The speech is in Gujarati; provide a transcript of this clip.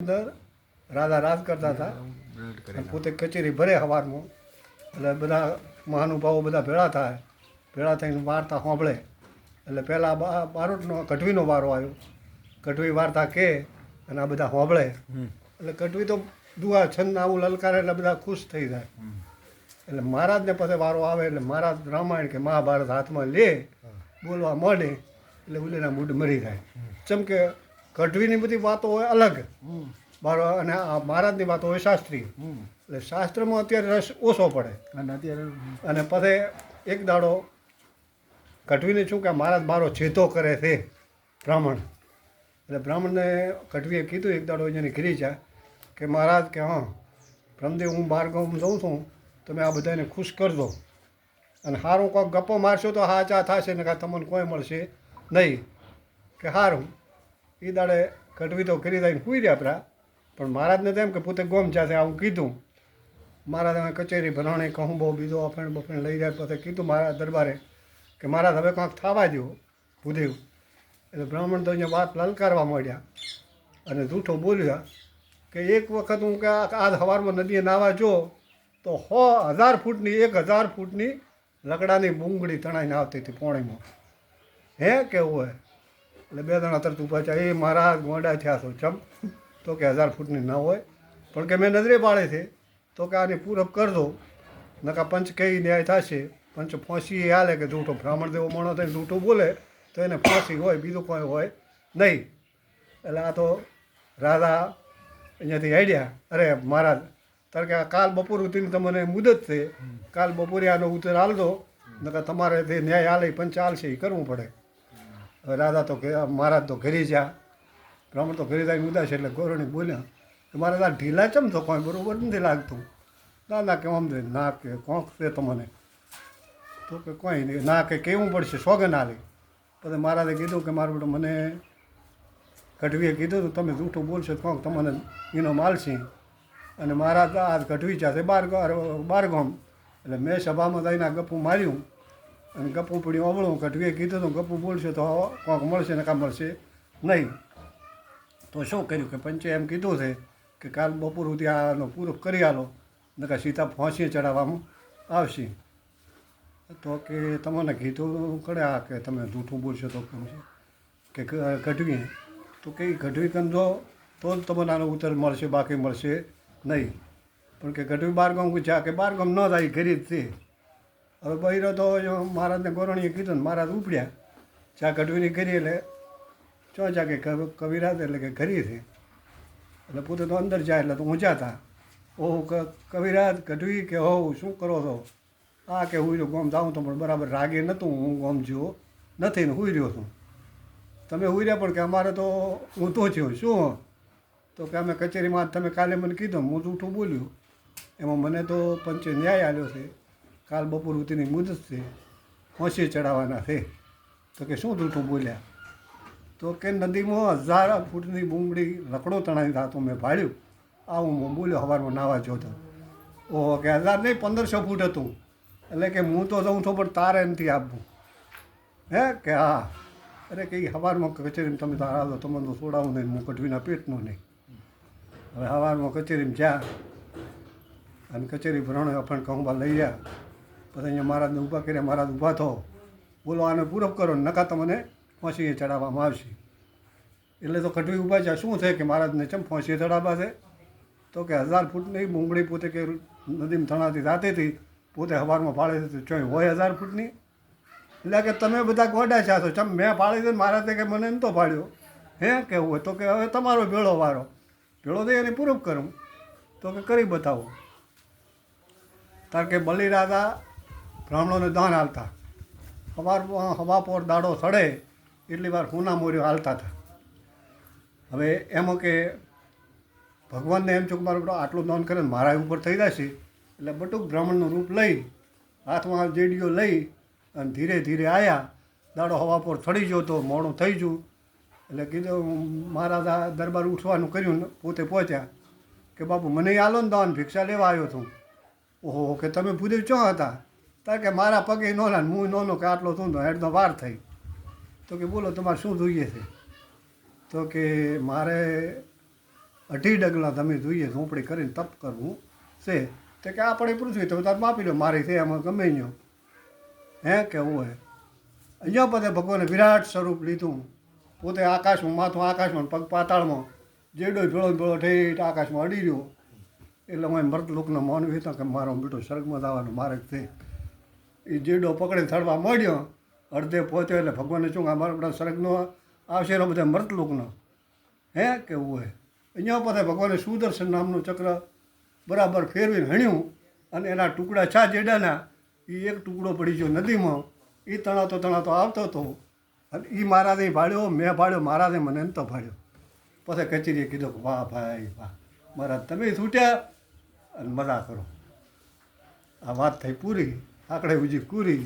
અંદર રાધા રાજ કરતા હતા અને પોતે કચેરી ભરે સવારમાં એટલે બધા મહાનુભાવો બધા ભેળા થઈને વાર્તા સાંભળે એટલે પહેલાં બારોટનો કઢવીનો વારો આવ્યો. કઢવી વાર્તા કહે અને આ બધા સાંભળે એટલે કઢવી તો દુઆ છંદ આવું લલકારે એટલે બધા ખુશ થઈ જાય. એટલે મહારાજને પછી વારો આવે એટલે મહારાજ રામાયણ કે મહાભારત હાથમાં લે બોલવા માંડે એટલે ઉલેના મૂડ મરી જાય. જેમ કે કઢવીની બધી વાતો હોય અલગ બારો અને આ મહારાજની વાતો હોય શાસ્ત્રીય. એટલે શાસ્ત્રમાં અત્યારે રસ ઓછો પડે અને પછી એક દાડો કઢવીને શું કે મહારાજ મારો છેતો કરે છે બ્રાહ્મણ. એટલે બ્રાહ્મણને કઢવીએ કીધું એક દાડો એની ઘીરી જાય કે મહારાજ કે હા બ્રહ્મદેવ હું બહાર ગામ જાઉં છું તમે આ બધાને ખુશ કરજો અને સારું કોઈક ગપ્પો મારશો તો હા ચા થશે ને કાં તમને કોઈ મળશે નહીં કે સારું. એ દાડે કઢવી તો કરી દઈને સુઈ રહ્યા આપણા પણ મહારાજને તો એમ કે પોતે ગોમ જાતે આવું કીધું. મહારાજ કચેરી ભરાણી કહું બહુ બીજો અફેણ બફેણ લઈ જાય પછી કીધું મારા દરબારે કે મહારાજ હવે કાંઈક થવા દો ભૂદેવ. એટલે બ્રાહ્મણ તો અહીંયા વાત લલકારવા માંડ્યા અને જૂઠો બોલ્યા કે એક વખત હું કે આજ સવારમાં નદીએ નાહવા જો તો 1000 ફૂટની 1000 ફૂટની લકડાની બુંગળી તણાઈને આવતી હતી પોણીમાં. હે કેવું હોય એટલે બે જણા તરત ઊભા છે એ મારા ગોંડા થયા છો ચમ તો કે 1000 ફૂટની ન હોય પણ કે મેં નજરે પાડે છે તો કે આની પૂરક કરજો નકા પંચ કઈ ન્યાય થશે. પંચ ફાંસી એ હાલે કે જૂઠો બ્રાહ્મણ જેવો માણસ થઈને જૂઠું બોલે તો એને ફાંસી હોય બીજું કોઈ હોય નહીં. એટલે આ તો રાધા અહીંયાથી આડ્યા અરે મહારાજ તારે કે કાલ બપોર સુધીની તમને મુદત છે કાલ બપોરે આનો ઉત્તર હાલજો નકા તમારે તે ન્યાય હાલે પંચ હાલશે એ કરવું પડે. હવે રાધા તો કે મહારાજ તો ઘરી જા બ્રાહ્મણ તો ઘરે જાય ઉદાસ એટલે ગોરણી બોલ્યા કે મારે આ ઢીલા ચમ તો કોઈ બરાબર નથી લાગતું. ના ના કે આમ ના કે કોંક છે તમને તો કે કોઈ નહીં ના કે કેવું પડશે સોગન હાલી. પછી મહારાજે કીધું કે મારું બેટું મને કઢવીએ કીધું તો તમે જૂઠું બોલશો કોંક તમને એનો માલશે અને મહારાજ આજ કઢવી છે બારગામ એટલે મેં સભામાં જઈને આ ગપ્પું માર્યું અને ગપ્પું પડ્યું અવળું કઢવીએ કીધું તો ગપ્પું બોલશે તો કોંક મળશે ને કાં મળશે નહીં. તો શું કર્યું કે પંચે એમ કીધું છે કે કાલ બપોર સુધી આનો પૂરો કરી આલો નકા સીતા ફાંસી ચડાવવામાં આવશે. તો કે તમને કીધું કડ્યા કે તમે જૂઠું બોલશો તો કેમ છે કે કઢવીએ તો કે કઢવી કંદો તો જ તમને આનો ઉત્તર મળશે બાકી મળશે નહીં. પણ કે કઢવી બારગામ જા કે બારગામ ન જાય ઘરી જ તે. હવે બહેરો તો મહારાજને ગોરણીએ કીધું ને મહારાજ ઉપડ્યા ચા કઢવીની કરી એટલે ચો જા કે કવિરાજ એટલે કે ઘરી છે એટલે પોતે તો અંદર જાય એટલે તો ઊંચા હતા. ઓહ કવિરાજ કઢવી કે હો શું કરો છો આ કે હુઈ રહ્યો ગોમ જાઉં તો પણ બરાબર રાગે નહોતું હું ગોમ જેવો નથી ને હુઈ રહ્યો છું. તમે હુઈ રહ્યા પણ કે અમારે તો ઊંધો થયો શું તો કે અમે કચેરીમાં તમે કાલે મને કીધું હું જૂઠું બોલ્યું એમાં મને તો પંચે ન્યાય આવ્યો છે કાલ બપોર સુધીની મુદત છે ફાંસી ચડાવવાના છે. તો કે શું જૂઠું બોલ્યા તો કે નદીમાં 1000 ફૂટની બુંગળી લકડો તણાઈ રાતો મેં ભાળ્યું આવું હું બોલ્યો સવારમાં નાવા જોતો. ઓહો કે 1000 નહીં 1500 ફૂટ હતું એટલે કે હું તો જાઉં છું પણ તારે નથી આપવું. હે કે હા અરે કે સવારમાં કચેરીમાં તમે તારા આવજો તમને તો છોડાવું નહીં હું કઢવીના પેટનું નહીં. હવે સવારમાં કચેરીમાં જ્યાં અને કચેરી ભરણે અફણ કહુંબા લઈ ગયા પછી અહીંયા મહારાજને ઊભા કર્યા મહારાજ ઊભા થો બોલો આને પૂરક કરો નકા તમને ફાંસીએ ચડાવવામાં આવશે. એટલે તો કઢવી ઊભા છે શું છે કે મહારાજને ચમ ફાંસીએ ચડાવવા છે તો કે 1000 ફૂટની બુંગળી પોતે કે નદીમાં તણાતી જાતી હતી પોતે સવારમાં પાળે છે ચોય હોય 1000 ફૂટની. એટલે કે તમે બધા ગોડા છો ચમ મેં પાળી દે મહારાજે કે મને નહોતો પાડ્યો હે કેવું હોય તો કે હવે તમારો ભેળો વારો ભેળો દઈ એને પૂરક કરું તો કે કરી બતાવો. તાર કે બલી રાજા બ્રાહ્મણોને દાન હાલતા હવા પોર દાડો સડે એટલી વાર હુના મોર્યો હાલતા હતા. હવે એમાં કે ભગવાનને એમ છું કે મારું આટલું દાન કરે ને મારા ઉપર થઈ જશે એટલે બટુક બ્રાહ્મણનું રૂપ લઈ હાથમાં જેડીઓ લઈ અને ધીરે ધીરે આવ્યા. દાડો હવા પર ચડી ગયો તો મોડું થઈ ગયું એટલે કીધું મહારાજા દરબાર ઉઠવાનું કર્યું પોતે પહોંચ્યા કે બાપુ મને આલો ને દાન ભિક્ષા લેવા આવ્યો છું. ઓહો કે તમે ભૂદેવ ચો હતા તાર કે મારા પગે નોના હું નોનો કે આટલો તું તો હેડનો વાર થઈ. તો કે બોલો તમારે શું જોઈએ છે તો કે મારે અઢી ડગલા તમે જોઈએ ઝૂંપડી કરીને તપ કરવું છે તે કે આપણે પૃથ્વી તો તાર માપી લો મારી છે એમાં ગમે ન્યો હે કેવું હોય અહીંયા બધે ભગવાને વિરાટ સ્વરૂપ લીધું પોતે આકાશમાં માથું આકાશમાં પગ પાતાળમાં જેડો ભેળો ઠેઠ આકાશમાં અડી રહ્યો એટલે હું મૃત લોકનો માનવી હતો કે મારો બેટો સ્વર્ગમાં જવાનો માર્ગ છે એ જેડો પકડીને થડવા મળ્યો અડધે પહોંચ્યો એટલે ભગવાનને શું મારા બધા સ્વર્ગનો આવશે એનો બધા મૃત લોકનો હે કેવું હોય અહીંયા પાસે ભગવાને સુદર્શન નામનું ચક્ર બરાબર ફેરવીને હણ્યું અને એના ટુકડા છા જેડાના એ એક ટુકડો પડી ગયો નદીમાં એ તણાતો આવતો હતો અને એ મહારાજે ભાળ્યો મેં ભાળ્યો મહારાજે મને નતો ભાળ્યો પછી કચેરીએ કીધું કે વાહ ભાઈ વાહ મહારાજ તમે છૂટ્યા અને મજા કરો આ વાત થઈ પૂરી આકડે ઉજી પૂરી